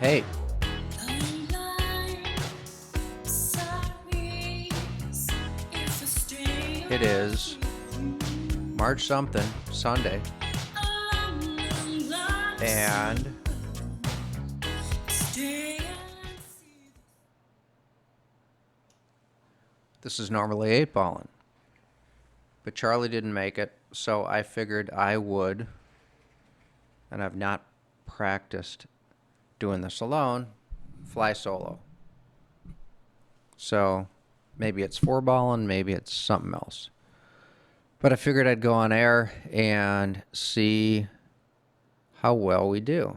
Hey, it is March something, Sunday, and this is normally 8-ballin', but Charlie didn't make it, so I figured I would, and I've not practiced doing this alone, fly solo. So maybe it's 4-ballin', maybe it's something else. But I figured I'd go on air and see how well we do.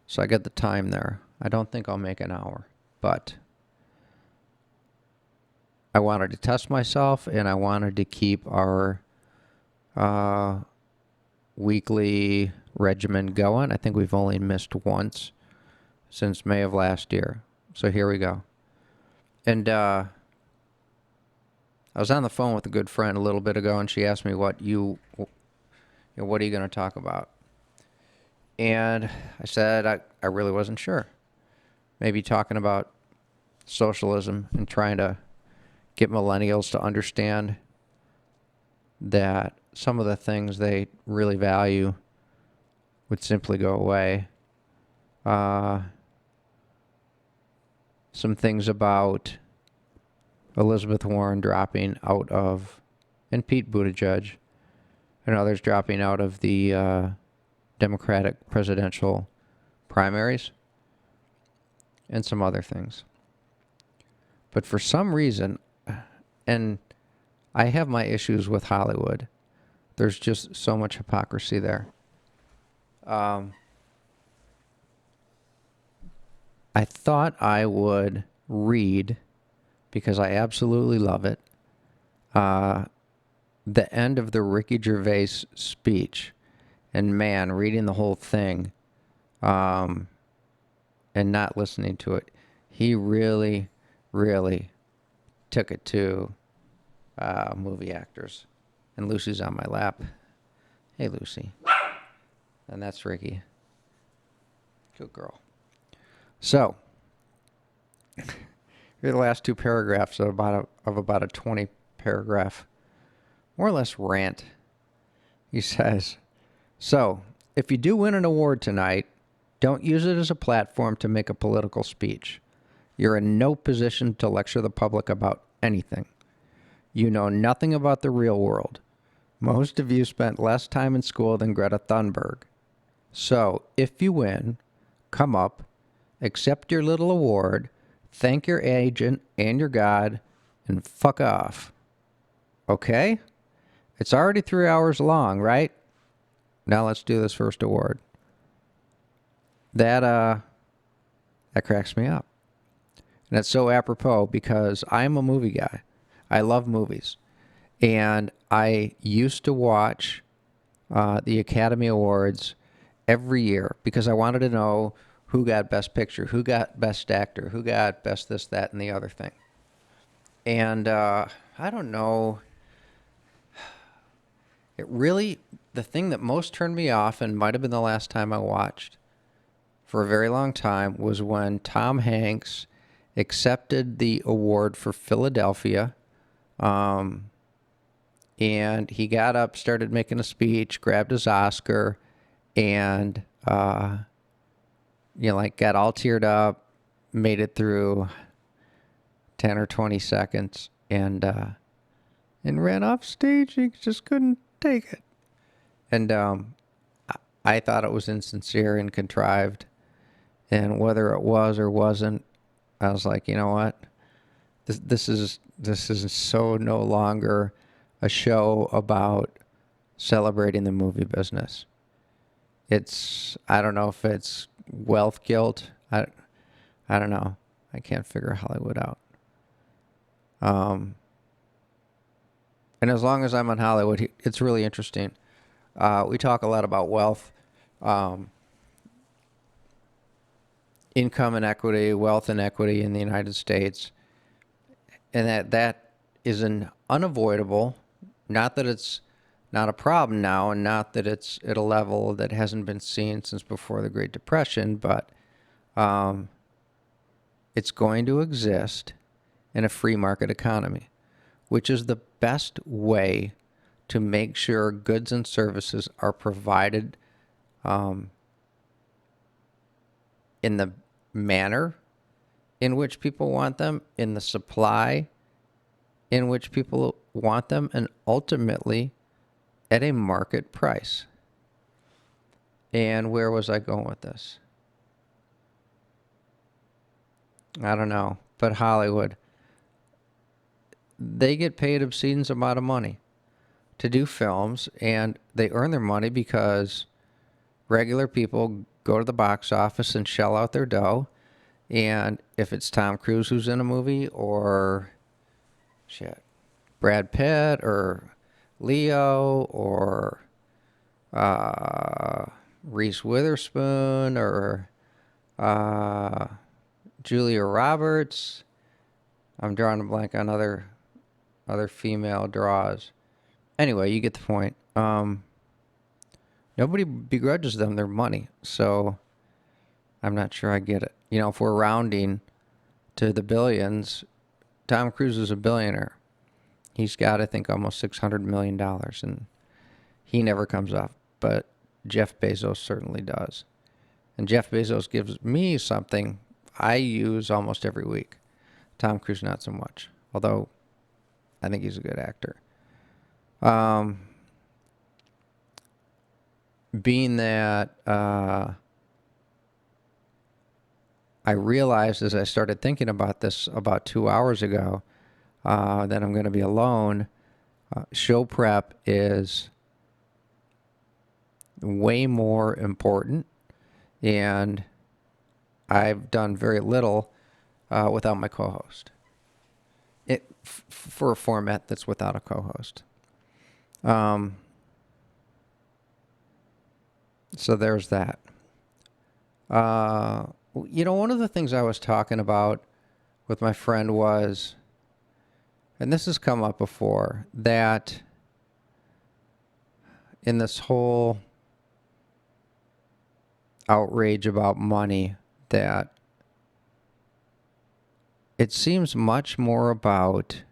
So I got the time there. I don't think I'll make an hour, but I wanted to test myself and I wanted to keep our weekly regimen going. I think we've only missed once since May of last year. So here we go. And I was on the phone with a good friend a little bit ago, and she asked me what are you going to talk about? And I said I really wasn't sure. Maybe talking about socialism and trying to get millennials to understand that some of the things they really value would simply go away. Some things about Elizabeth Warren dropping out of, and Pete Buttigieg, and others dropping out of the Democratic presidential primaries, and some other things. But for some reason, and I have my issues with Hollywood, there's just so much hypocrisy there. I thought I would read, because I absolutely love it, the end of the Ricky Gervais speech. And man, reading the whole thing and not listening to it, he really, really took it to movie actors. And Lucy's on my lap. Hey, Lucy. And that's Ricky. Good girl. So, here are the last two paragraphs of about a 20-paragraph, more or less, rant. He says, so, if you do win an award tonight, don't use it as a platform to make a political speech. You're in no position to lecture the public about anything. You know nothing about the real world. Most of you spent less time in school than Greta Thunberg. So, if you win, come up, accept your little award, thank your agent and your God, and fuck off. Okay? It's already 3 hours long, right? Now let's do this first award. That cracks me up. And it's so apropos because I'm a movie guy. I love movies. And I used to watch the Academy Awards every year because I wanted to know who got Best Picture, who got Best Actor, who got Best this, that, and the other thing. And I don't know. It really, the thing that most turned me off, and might have been the last time I watched for a very long time, was when Tom Hanks accepted the award for Philadelphia. And he got up, started making a speech, grabbed his Oscar, and, got all teared up, made it through 10 or 20 seconds, and ran off stage. He just couldn't take it. And I thought it was insincere and contrived. And whether it was or wasn't, I was like, you know what? This is so no longer a show about celebrating the movie business. I don't know if it's wealth guilt. I don't know. I can't figure Hollywood out. And as long as I'm on Hollywood, it's really interesting. We talk a lot about wealth, income inequity, wealth inequity in the United States, and that is an unavoidable, not that it's not a problem now, and not that it's at a level that hasn't been seen since before the Great Depression, but it's going to exist in a free market economy, which is the best way to make sure goods and services are provided in the manner in which people want them, in the supply in which people want them, and ultimately at a market price. And where was I going with this? I don't know. But Hollywood, they get paid obscene amount of money to do films, and they earn their money because regular people go to the box office and shell out their dough. And if it's Tom Cruise who's in a movie, or Brad Pitt, or Leo, or Reese Witherspoon, or Julia Roberts. I'm drawing a blank on other female draws. Anyway, you get the point. Nobody begrudges them their money, so I'm not sure I get it. You know, if we're rounding to the billions, Tom Cruise is a billionaire. He's got, I think, almost $600 million, and he never comes up. But Jeff Bezos certainly does. And Jeff Bezos gives me something I use almost every week. Tom Cruise, not so much, although I think he's a good actor. Being that I realized as I started thinking about this about 2 hours ago that I'm going to be alone, show prep is way more important, and I've done very little without my co-host. For a format that's without a co-host. So there's that. You know, one of the things I was talking about with my friend was, and this has come up before, that in this whole outrage about money, that it seems much more about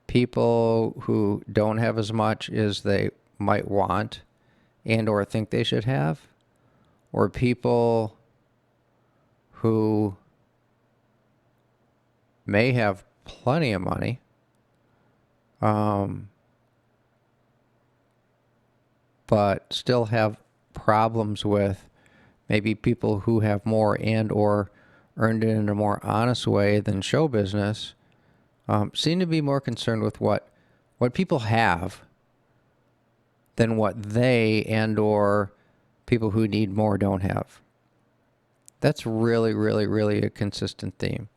people who don't have as much as they might want and or think they should have, or people who may have plenty of money but still have problems with maybe people who have more and or earned it in a more honest way than show business, seem to be more concerned with what people have than what they and or people who need more don't have. That's really, really, really a consistent theme.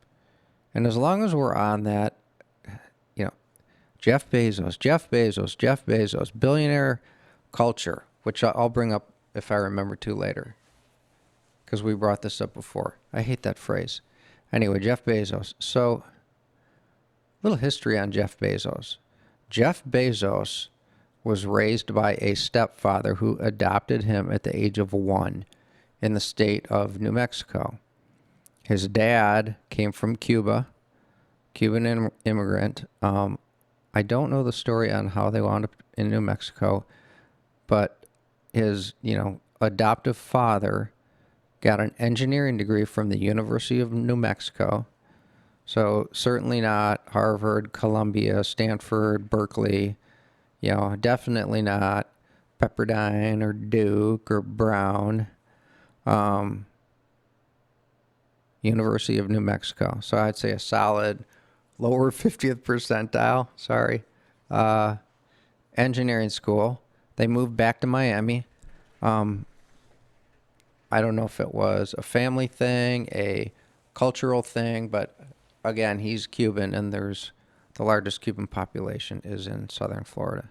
And as long as we're on that, you know, Jeff Bezos, billionaire culture, which I'll bring up if I remember to later, because we brought this up before. I hate that phrase. Anyway, Jeff Bezos. So, little history on Jeff Bezos. Jeff Bezos was raised by a stepfather who adopted him at the age of 1 in the state of New Mexico. His dad came from Cuba, Cuban immigrant. I don't know the story on how they wound up in New Mexico, but his, adoptive father got an engineering degree from the University of New Mexico. So certainly not Harvard, Columbia, Stanford, Berkeley, definitely not Pepperdine or Duke or Brown. University of New Mexico. So I'd say a solid lower 50th percentile, engineering school. They moved back to Miami. I don't know if it was a family thing, a cultural thing, but again, he's Cuban, and there's the largest Cuban population is in southern Florida,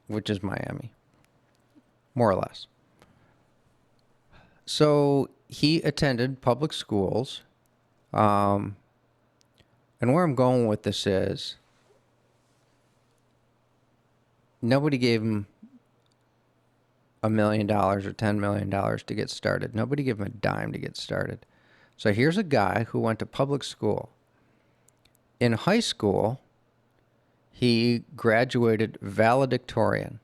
which is Miami, more or less. So he attended public schools, And where I'm going with this is, nobody gave him $1 million or $10 million to get started. Nobody gave him a dime to get started. So here's a guy who went to public school. In high school, he graduated valedictorian.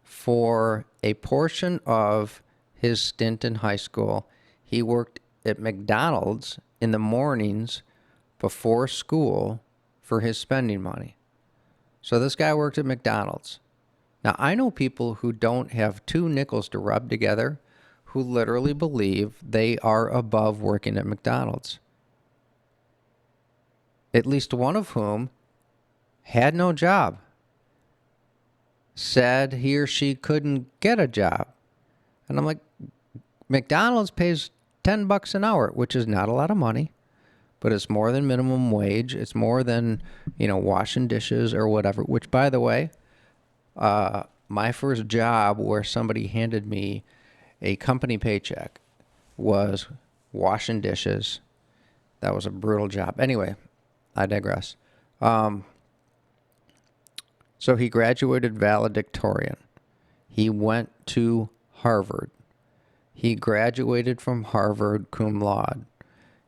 For a portion of his stint in high school, he worked at McDonald's in the mornings before school for his spending money. So this guy worked at McDonald's. Now, I know people who don't have two nickels to rub together who literally believe they are above working at McDonald's. At least one of whom had no job, said he or she couldn't get a job. And I'm like, McDonald's pays $10 an hour, which is not a lot of money, but it's more than minimum wage. It's more than, washing dishes or whatever, which, by the way, my first job where somebody handed me a company paycheck was washing dishes. That was a brutal job. Anyway, I digress. So he graduated valedictorian. He went to Harvard. He graduated from Harvard cum laude.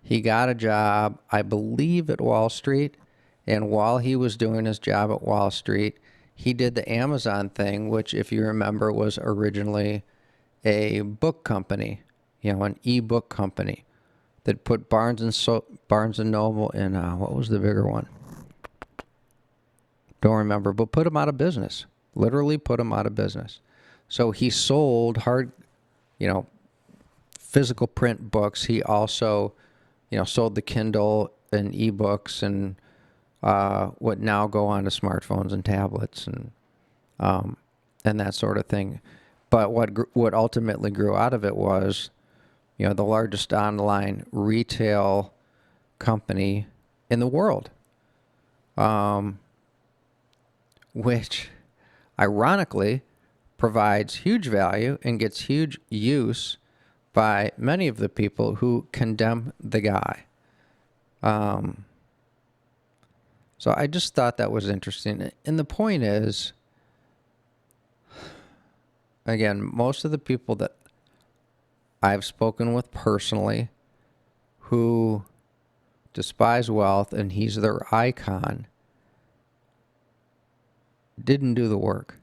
He got a job, I believe, at Wall Street. And while he was doing his job at Wall Street, he did the Amazon thing, which, if you remember, was originally a book company, an e-book company that put Barnes and Noble in, what was the bigger one? Don't remember, but put him out of business. Literally put him out of business. So he sold physical print books. He also, sold the Kindle and ebooks and what now go on to smartphones and tablets and that sort of thing. But what ultimately grew out of it was, the largest online retail company in the world. Which ironically provides huge value and gets huge use by many of the people who condemn the guy. So I just thought that was interesting. And the point is, again, most of the people that I've spoken with personally who despise wealth and he's their icon didn't do the work.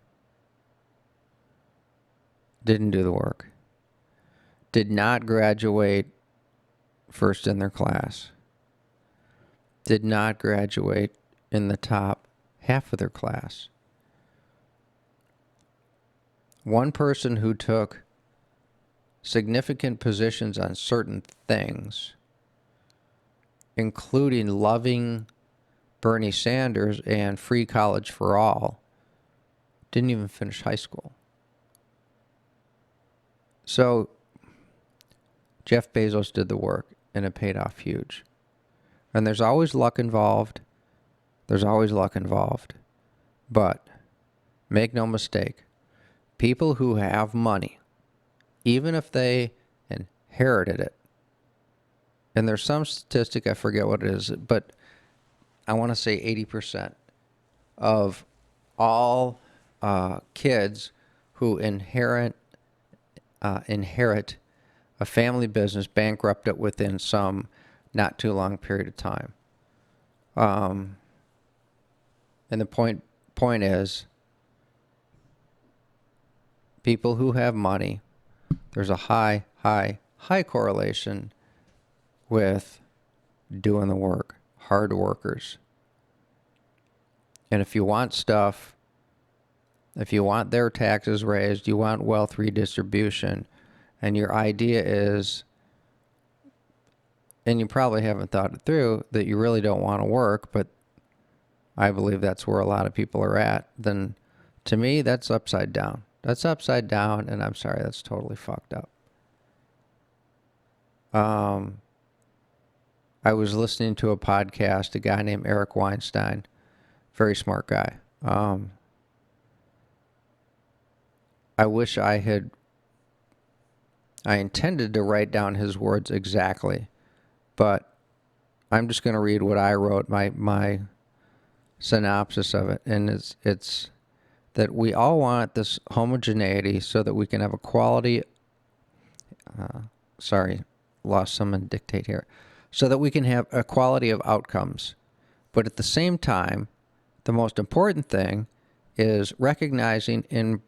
Did not graduate first in their class. Did not graduate in the top half of their class. One person who took significant positions on certain things, including loving Bernie Sanders and free college for all, didn't even finish high school. So Jeff Bezos did the work, and it paid off huge. And there's always luck involved. But make no mistake, people who have money, even if they inherited it, and there's some statistic, I forget what it is, but I want to say 80% of all kids who inherit a family business bankrupt it within some not too long period of time. And the point is, people who have money, there's a high correlation with doing the work, hard workers. And if you want stuff, if you want their taxes raised, you want wealth redistribution, and your idea is, and you probably haven't thought it through, that you really don't want to work, but I believe that's where a lot of people are at, then to me, that's upside down. That's upside down, and I'm sorry, that's totally fucked up. I was listening to a podcast, a guy named Eric Weinstein, very smart guy. I wish I intended to write down his words exactly, but I'm just going to read what I wrote, my synopsis of it, and it's that we all want this homogeneity so that we can have a quality. Sorry, lost someone dictate here. So that we can have a quality of outcomes, but at the same time, the most important thing is recognizing and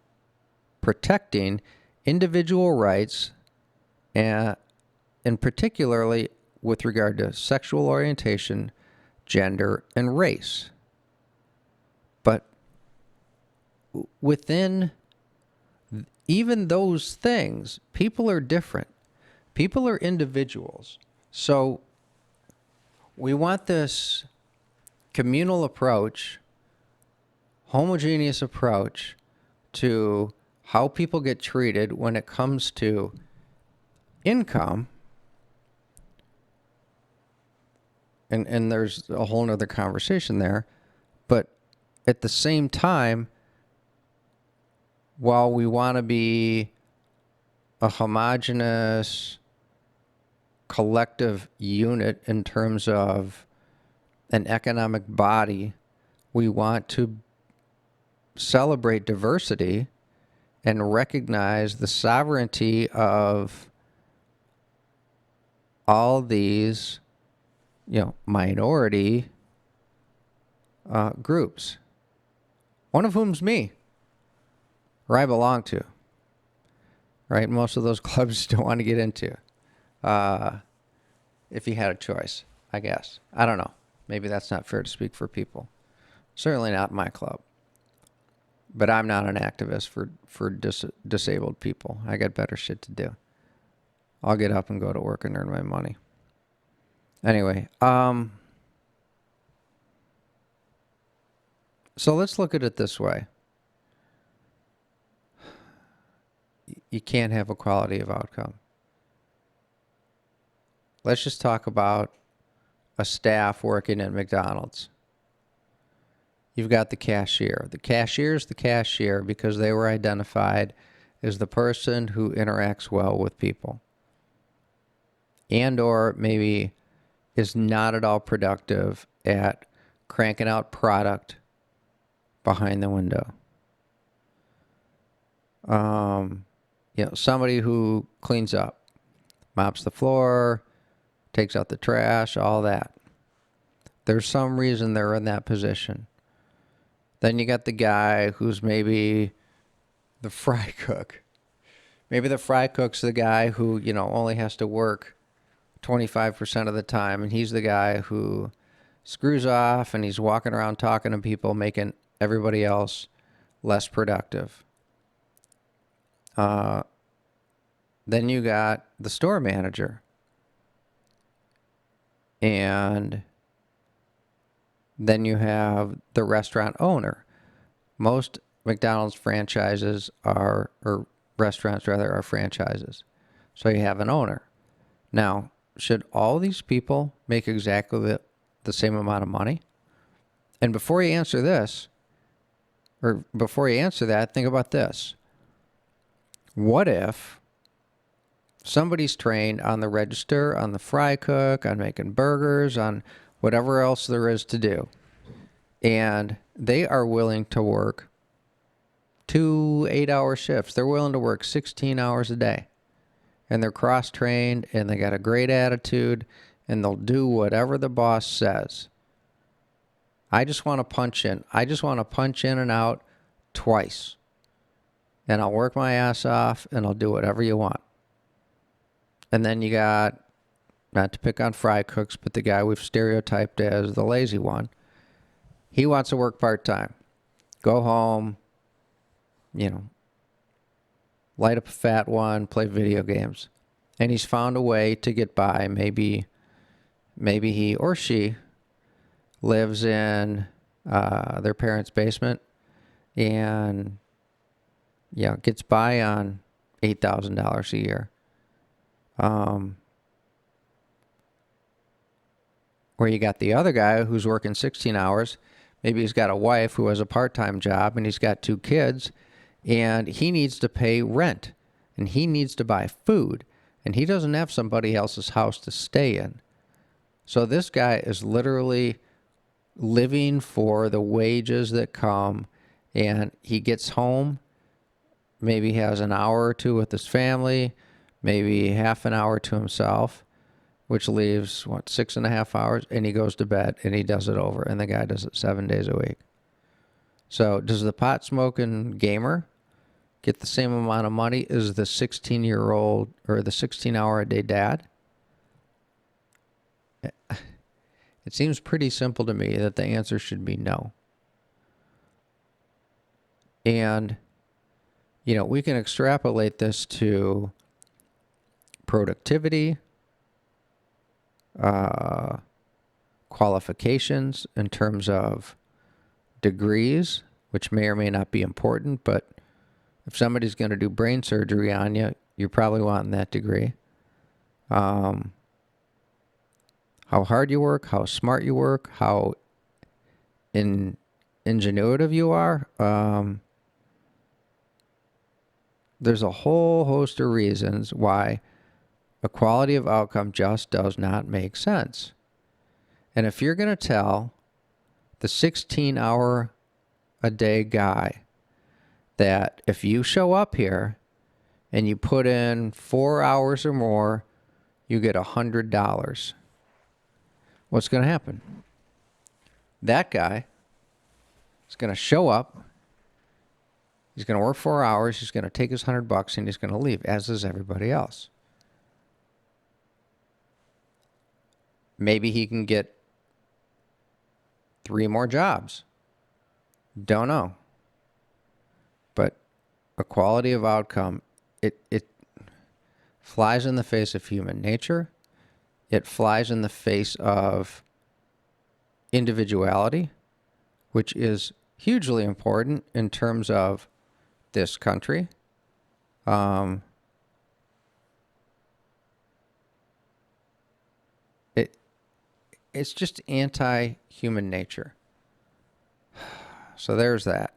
protecting individual rights, and particularly with regard to sexual orientation, gender, and race. But within even those things, people are different. People are individuals. So we want this communal approach, homogeneous approach to how people get treated when it comes to income. And there's a whole nother conversation there. But at the same time, while we want to be a homogeneous collective unit in terms of an economic body, we want to celebrate diversity and recognize the sovereignty of all these, minority groups, one of whom's me, or I belong to, right? Most of those clubs don't want to get into, if you had a choice, I guess. I don't know. Maybe that's not fair to speak for people. Certainly not my club. But I'm not an activist for disabled people. I got better shit to do. I'll get up and go to work and earn my money. Anyway, so let's look at it this way. You can't have equality of outcome. Let's just talk about a staff working at McDonald's. You've got the cashier. The cashier's the cashier because they were identified as the person who interacts well with people, and or maybe is not at all productive at cranking out product behind the window. Somebody who cleans up, mops the floor, takes out the trash, all that. There's some reason they're in that position. Then you got the guy who's maybe the fry cook. Maybe the fry cook's the guy who, only has to work 25% of the time, and he's the guy who screws off and he's walking around talking to people, making everybody else less productive. Then you got the store manager. And then you have the restaurant owner. Most McDonald's franchises are, or restaurants rather, are franchises. So you have an owner. Now, should all these people make exactly the same amount of money? And before you answer this, or before you answer that, think about this. What if somebody's trained on the register, on the fry cook, on making burgers, on whatever else there is to do, and they are willing to work 2 8-hour shifts? They're willing to work 16 hours a day, and they're cross-trained, and they got a great attitude, and they'll do whatever the boss says. I just want to punch in. I just want to punch in and out twice, and I'll work my ass off, and I'll do whatever you want. And then you got, not to pick on fry cooks, but the guy we've stereotyped as the lazy one. He wants to work part-time. Go home, light up a fat one, play video games. And he's found a way to get by. Maybe he or she lives in their parents' basement and gets by on $8,000 a year. Where you got the other guy who's working 16 hours. Maybe he's got a wife who has a part-time job, and he's got 2 kids, and he needs to pay rent, and he needs to buy food, and he doesn't have somebody else's house to stay in. So this guy is literally living for the wages that come, and he gets home, maybe has an hour or two with his family, maybe half an hour to himself, which leaves, 6.5 hours, and he goes to bed and he does it over, and the guy does it 7 days a week. So does the pot smoking gamer get the same amount of money as the 16-year-old or the 16-hour-a-day dad? It seems pretty simple to me that the answer should be no. And, we can extrapolate this to productivity, qualifications in terms of degrees, which may or may not be important, but if somebody's going to do brain surgery on you, you're probably wanting that degree. How hard you work, how smart you work, how ingenuitive you are. There's a whole host of reasons why equality of outcome just does not make sense. And if you're going to tell the 16-hour-a-day guy that if you show up here and you put in 4 hours or more, you get $100, what's going to happen? That guy is going to show up. He's going to work 4 hours. He's going to take his $100 and he's going to leave, as is everybody else. Maybe he can get 3 more jobs. Don't know. But equality of outcome, it flies in the face of human nature. It flies in the face of individuality, which is hugely important in terms of this country. It's just anti-human nature. So there's that.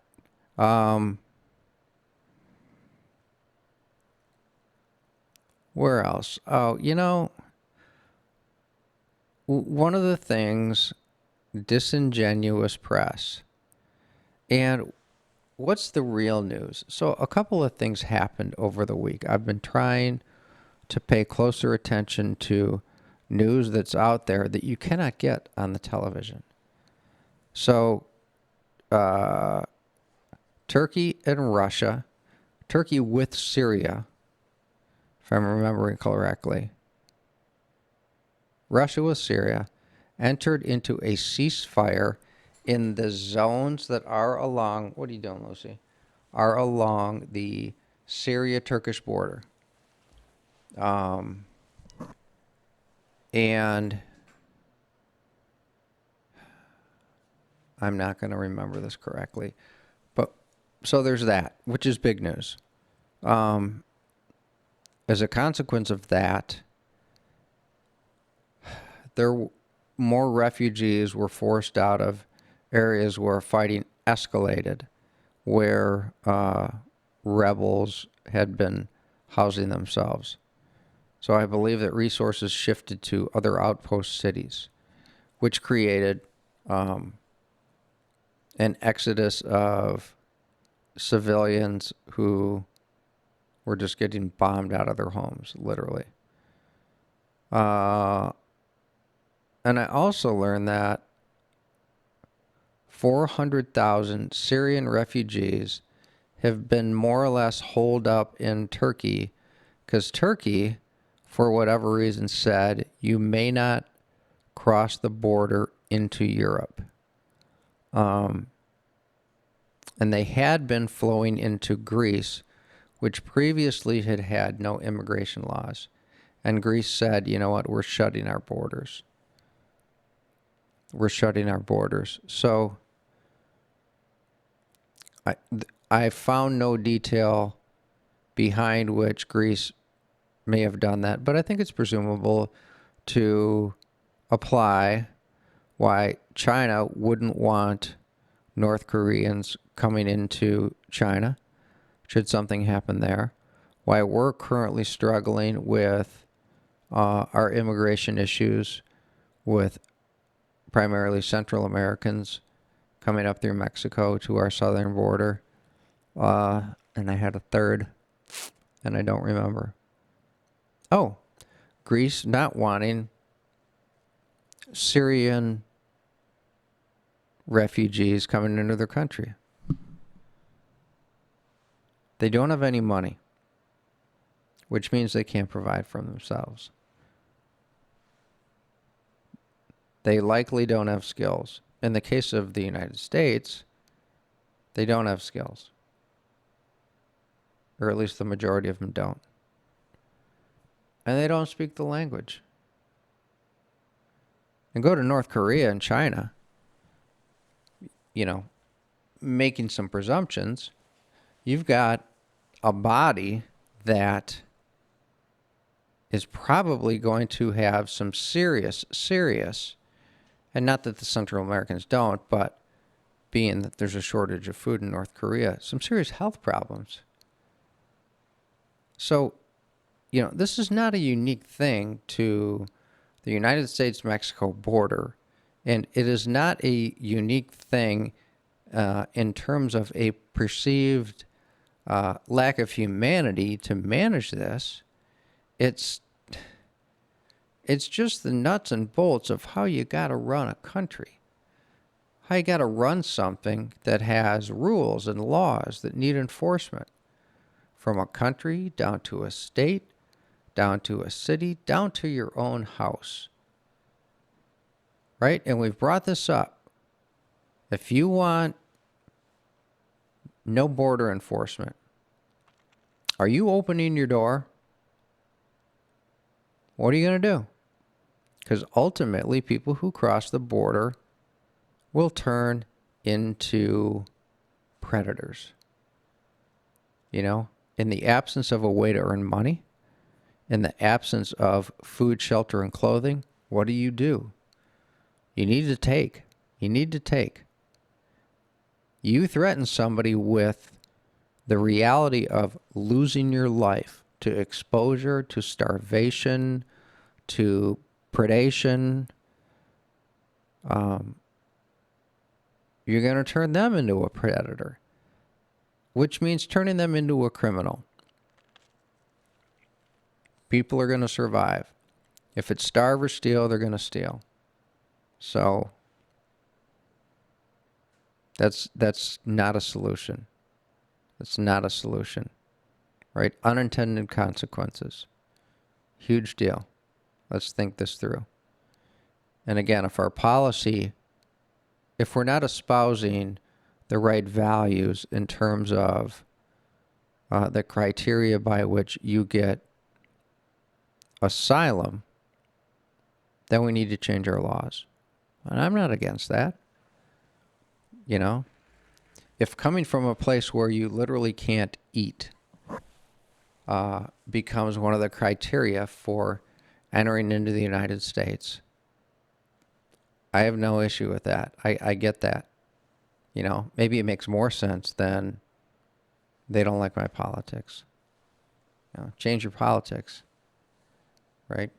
Where else? Oh, one of the things, disingenuous press. And what's the real news? So a couple of things happened over the week. I've been trying to pay closer attention to news that's out there that you cannot get on the television. So Turkey and Russia, Turkey with Syria, if I'm remembering correctly, Russia with Syria entered into a ceasefire in the zones that are along, what are you doing, Lucy? Are along the Syria-Turkish border. And I'm not going to remember this correctly. But so there's that, which is big news. As a consequence of that, more refugees were forced out of areas where fighting escalated, where rebels had been housing themselves. So I believe that resources shifted to other outpost cities, which created an exodus of civilians who were just getting bombed out of their homes, literally. And I also learned that 400,000 Syrian refugees have been more or less holed up in Turkey because Turkey, for whatever reason, said you may not cross the border into Europe. And they had been flowing into Greece, which previously had had no immigration laws. And Greece said, you know what, we're shutting our borders. We're shutting our borders. So I found no detail behind which Greece may have done that, but I think it's presumable to apply why China wouldn't want North Koreans coming into China should something happen there, why we're currently struggling with our immigration issues with primarily Central Americans coming up through Mexico to our southern border. And I had a third, and I don't remember. Oh, Greece not wanting Syrian refugees coming into their country. They don't have any money, which means they can't provide for themselves. They likely don't have skills. In the case of the United States, they don't have skills. Or at least the majority of them don't. And they don't speak the language. And go to North Korea and China, making some presumptions, you've got a body that is probably going to have some serious, and not that the Central Americans don't, but being that there's a shortage of food in North Korea, some serious health problems. So, this is not a unique thing to the United States-Mexico border, and it is not a unique thing in terms of a perceived lack of humanity to manage this. It's just the nuts and bolts of how you got to run a country, how you got to run something that has rules and laws that need enforcement, from a country down to a state, down to a city, down to your own house. Right? And we've brought this up. If you want no border enforcement, are you opening your door? What are you going to do? Because ultimately, people who cross the border will turn into predators. In the absence of a way to earn money, in the absence of food, shelter, and clothing, what do? You need to take. You threaten somebody with the reality of losing your life to exposure, to starvation, to predation. You're going to turn them into a predator, which means turning them into a criminal. People are going to survive. If it's starve or steal, they're going to steal. So that's not a solution. That's not a solution, right? Unintended consequences. Huge deal. Let's think this through. And again, if we're not espousing the right values in terms of the criteria by which you get asylum, then we need to change our laws. And I'm not against that. If coming from a place where you literally can't eat becomes one of the criteria for entering into the United States, I have no issue with that. I get that. Maybe it makes more sense than they don't like my politics. Change your politics, right?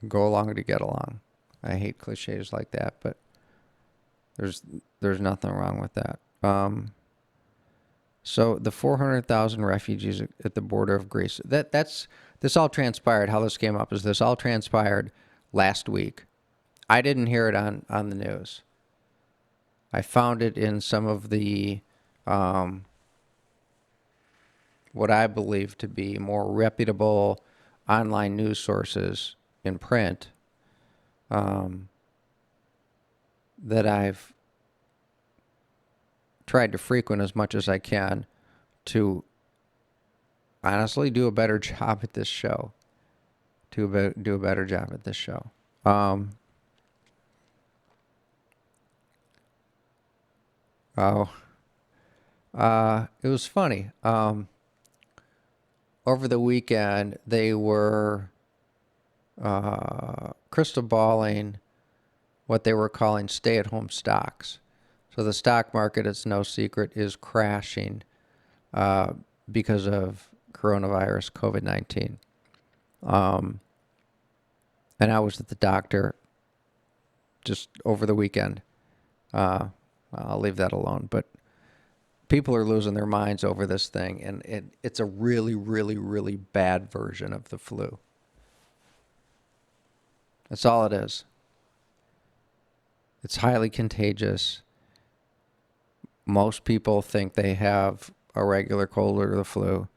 Go along to get along. I hate cliches like that, but there's nothing wrong with that. So the 400,000 refugees at the border of Greece, this all transpired. How this came up is this all transpired last week. I didn't hear it on the news. I found it in some of the what I believe to be more reputable online news sources in print that I've tried to frequent as much as I can to honestly do a better job at this show. Do a better job at this show. It was funny. Over the weekend, they were crystal balling what they were calling stay-at-home stocks. So the stock market, it's no secret, is crashing because of coronavirus, COVID-19. And I was at the doctor just over the weekend. I'll leave that alone. But people are losing their minds over this thing, and it's a really, really, really bad version of the flu. That's all it is. It's highly contagious. Most people think they have a regular cold or the flu,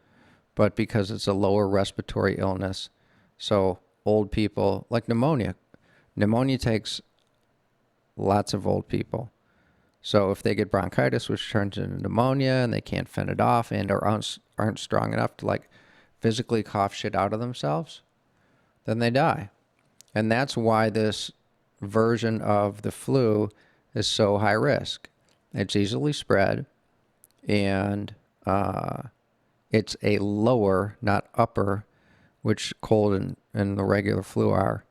but because it's a lower respiratory illness, so old people, like pneumonia takes lots of old people. So if they get bronchitis, which turns into pneumonia, and they can't fend it off and or aren't strong enough to like physically cough shit out of themselves, then they die. And that's why this version of the flu is so high risk. It's easily spread, and it's a lower, not upper, which cold and the regular flu are.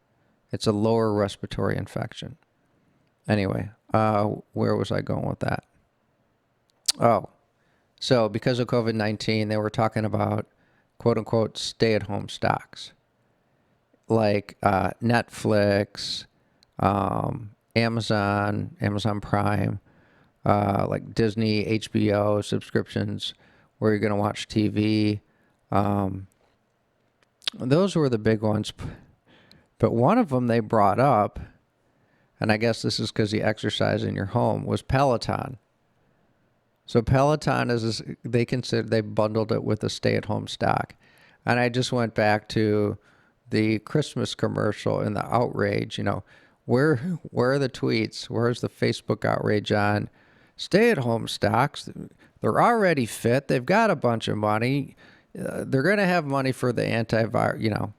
It's a lower respiratory infection. Anyway, where was I going with that? Oh, so because of COVID-19, they were talking about quote-unquote stay-at-home stocks. Like Netflix, Amazon Prime, like Disney, HBO subscriptions where you're going to watch TV. Those were the big ones. But one of them they brought up, and I guess this is because you exercise in your home, was Peloton. So Peloton they bundled it with a stay-at-home stock. And I just went back to the Christmas commercial and the outrage, where are the tweets? Where's the Facebook outrage on stay-at-home stocks? They're already fit. They've got a bunch of money. They're going to have money for the antivirus,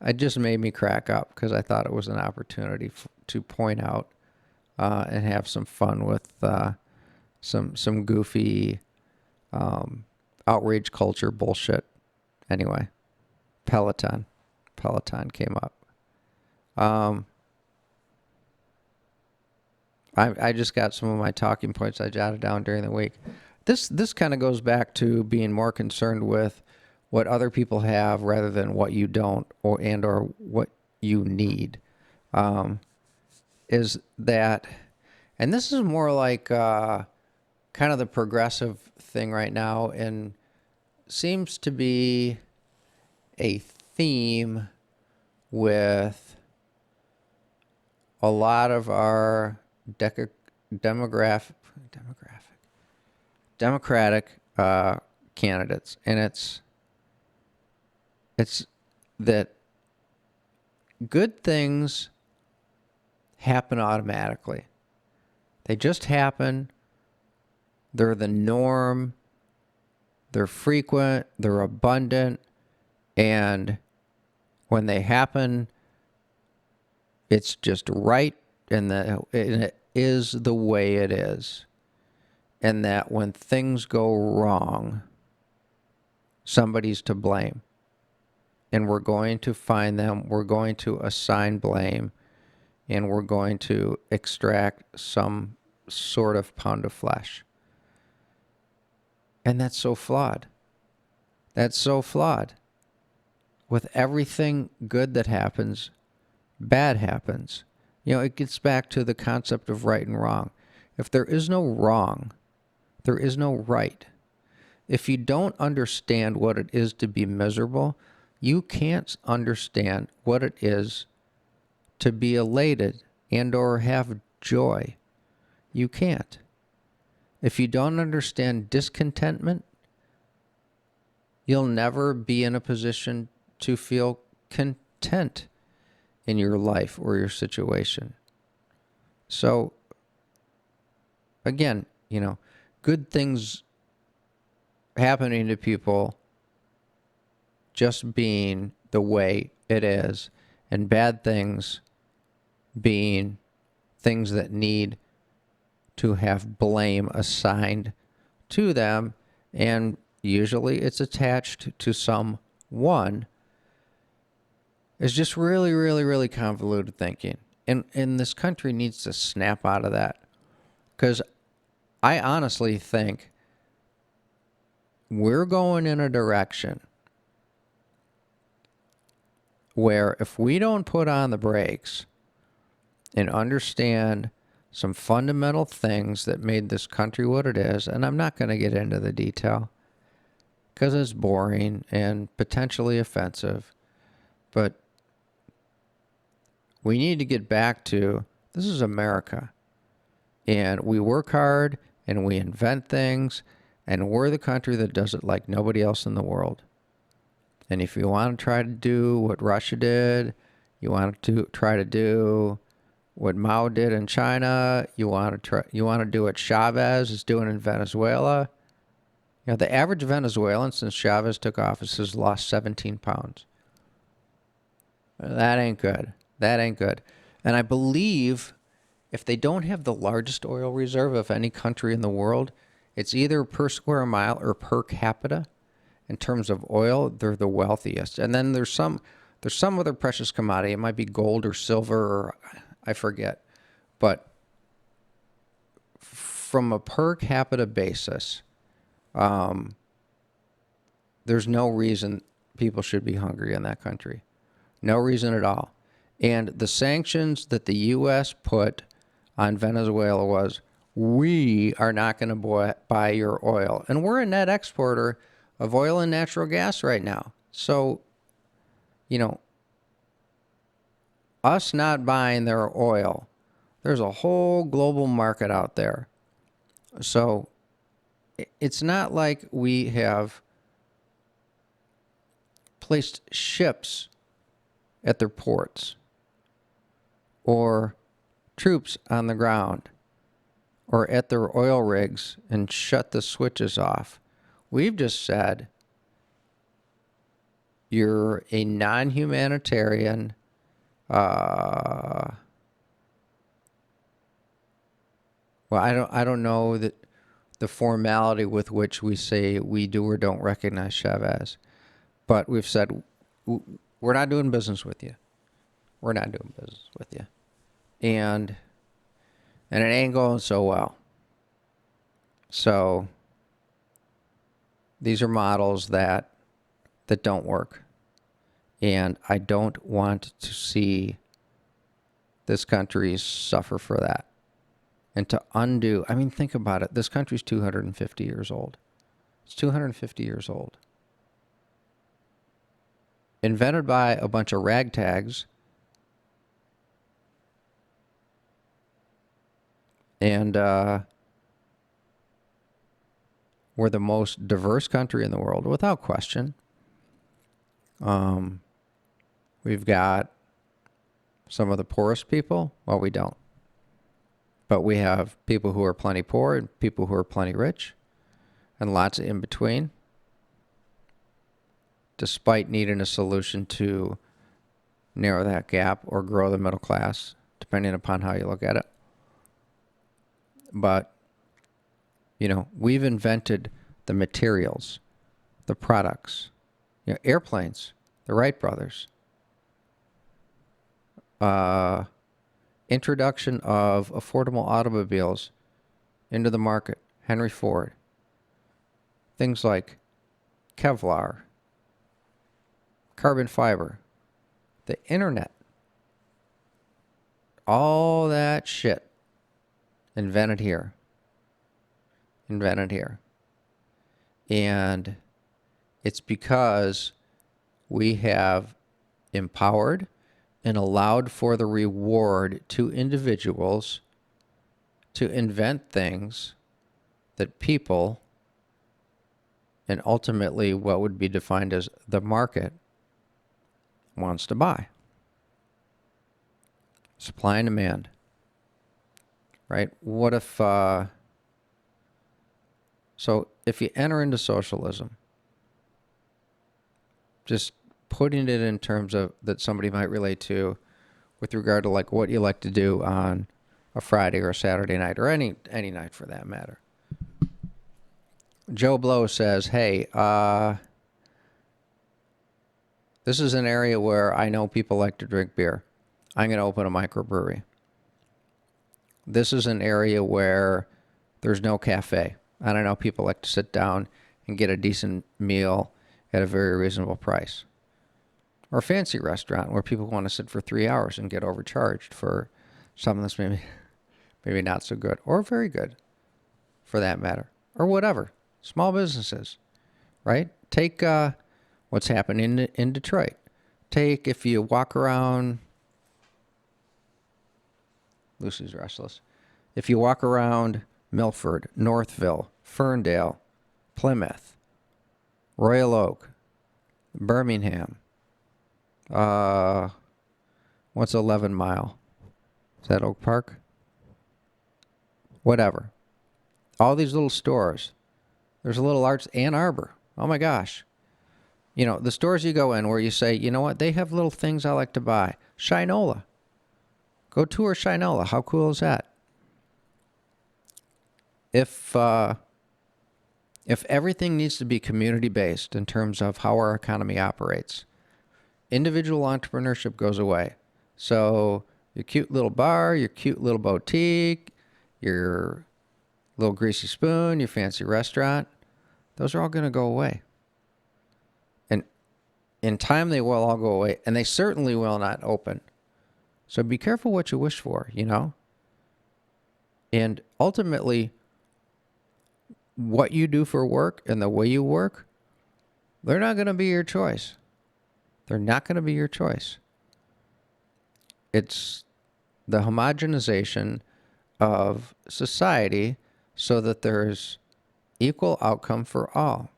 It just made me crack up because I thought it was an opportunity to point out and have some fun with some goofy outrage culture bullshit. Anyway, Peloton came up. I just got some of my talking points I jotted down during the week. This kind of goes back to being more concerned with what other people have rather than what you don't or what you need. Is that, and this is more like kind of the progressive thing right now, and seems to be a theme with a lot of our Democratic candidates, and it's that good things happen automatically. They just happen. They're the norm. They're frequent. They're abundant. And when they happen, it's just right, and it is the way it is. And that when things go wrong, somebody's to blame. And we're going to find them, we're going to assign blame, and we're going to extract some sort of pound of flesh. And that's so flawed. That's so flawed. With everything good that happens, bad happens. It gets back to the concept of right and wrong. If there is no wrong, there is no right. If you don't understand what it is to be miserable, you can't understand what it is to be elated and or have joy. You can't. If you don't understand discontentment, you'll never be in a position to feel content in your life or your situation. So, again, good things happening to people just being the way it is, and bad things being things that need to have blame assigned to them, and usually it's attached to someone, is just really, really, really convoluted thinking. And this country needs to snap out of that. Because I honestly think we're going in a direction where if we don't put on the brakes, and understand some fundamental things that made this country what it is. And I'm not going to get into the detail because it's boring and potentially offensive. But we need to get back to, this is America. And we work hard and we invent things, and we're the country that does it like nobody else in the world. And if you want to try to do what Russia did, you want to try to do what Mao did in China, you want to do what Chavez is doing in Venezuela. You know, the average Venezuelan since Chavez took office has lost 17 pounds. That ain't good. That ain't good. And I believe if they don't have the largest oil reserve of any country in the world, it's either per square mile or per capita. In terms of oil, they're the wealthiest. And then there's some other precious commodity. It might be gold or silver, or I forget. But from a per capita basis, there's no reason people should be hungry in that country. No reason at all. And the sanctions that the U.S. put on Venezuela was, we are not going to buy your oil. And we're a net exporter of oil and natural gas right now. So, us not buying their oil, there's a whole global market out there. So it's not like we have placed ships at their ports or troops on the ground or at their oil rigs and shut the switches off. We've just said, you're a non-humanitarian, well, I don't know that the formality with which we say we do or don't recognize Chavez, but we've said, we're not doing business with you. We're not doing business with you. And it ain't going so well. So these are models that don't work. And I don't want to see this country suffer for that. And to undo, I mean, think about it. This country's 250 years old. It's 250 years old. Invented by a bunch of ragtags. And we're the most diverse country in the world, without question. We've got some of the poorest people. Well, we don't. But we have people who are plenty poor and people who are plenty rich, and lots of in between, despite needing a solution to narrow that gap or grow the middle class, depending upon how you look at it. But, we've invented the materials, the products, airplanes, the Wright brothers, introduction of affordable automobiles into the market, Henry Ford, things like Kevlar, carbon fiber, the internet, all that shit invented here. And it's because we have empowered and allowed for the reward to individuals to invent things that people, and ultimately what would be defined as the market, wants to buy. Supply and demand. Right? What if, so if you enter into socialism, just putting it in terms of that somebody might relate to with regard to like what you like to do on a Friday or a Saturday night or any night for that matter. Joe Blow says, hey, this is an area where I know people like to drink beer. I'm going to open a microbrewery. This is an area where there's no cafe. I don't know, people like to sit down and get a decent meal at a very reasonable price. Or a fancy restaurant where people want to sit for 3 hours and get overcharged for something that's maybe not so good or very good for that matter, or whatever. Small businesses, right? Take what's happening in Detroit. Take if you walk around, Lucy's restless. If you walk around Milford, Northville, Ferndale, Plymouth, Royal Oak, Birmingham, what's 11 Mile? Is that Oak Park? Whatever. All these little stores. There's a little arts, Ann Arbor. Oh my gosh. You know, the stores you go in where you say, you know what, they have little things I like to buy. Shinola. Go tour Shinola. How cool is that? If everything needs to be community-based in terms of how our economy operates, individual entrepreneurship goes away. So your cute little bar, your cute little boutique, your little greasy spoon, your fancy restaurant, those are all going to go away. And in time, they will all go away. And they certainly will not open. So be careful what you wish for, you know? And ultimately, what you do for work and the way you work, they're not going to be your choice. They're not going to be your choice. It's the homogenization of society so that there's equal outcome for all.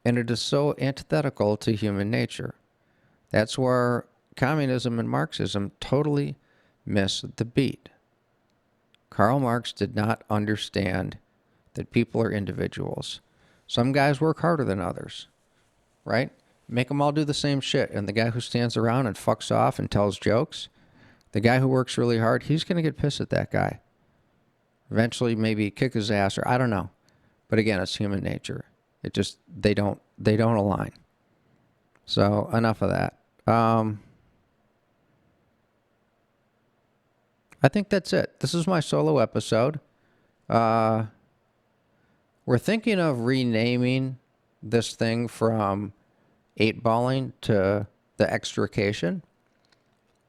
And it is so antithetical to human nature. That's where communism and Marxism totally miss the beat. Karl Marx did not understand that people are individuals. Some guys work harder than others, right? Make them all do the same shit. And the guy who stands around and fucks off and tells jokes, the guy who works really hard, he's going to get pissed at that guy. Eventually maybe kick his ass, or I don't know. But again, it's human nature. It just, they don't align. So enough of that. I think that's it. This is my solo episode. We're thinking of renaming this thing from 8-balling to the extrication.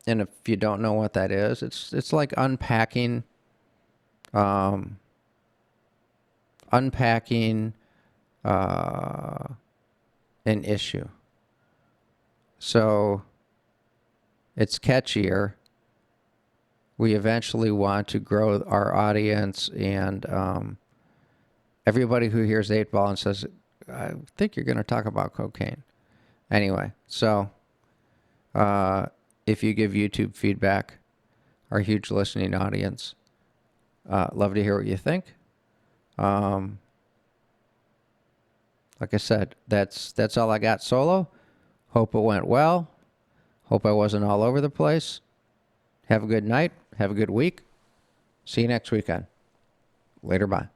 And if you don't know what that is, it's like unpacking an issue. So it's catchier. We eventually want to grow our audience, and everybody who hears 8-ball and says, I think you're going to talk about cocaine. Anyway, so if you give YouTube feedback, our huge listening audience, love to hear what you think. Like I said, that's all I got solo. Hope it went well. Hope I wasn't all over the place. Have a good night. Have a good week. See you next weekend. Later, bye.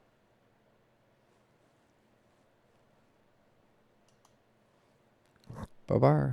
Bye-bye.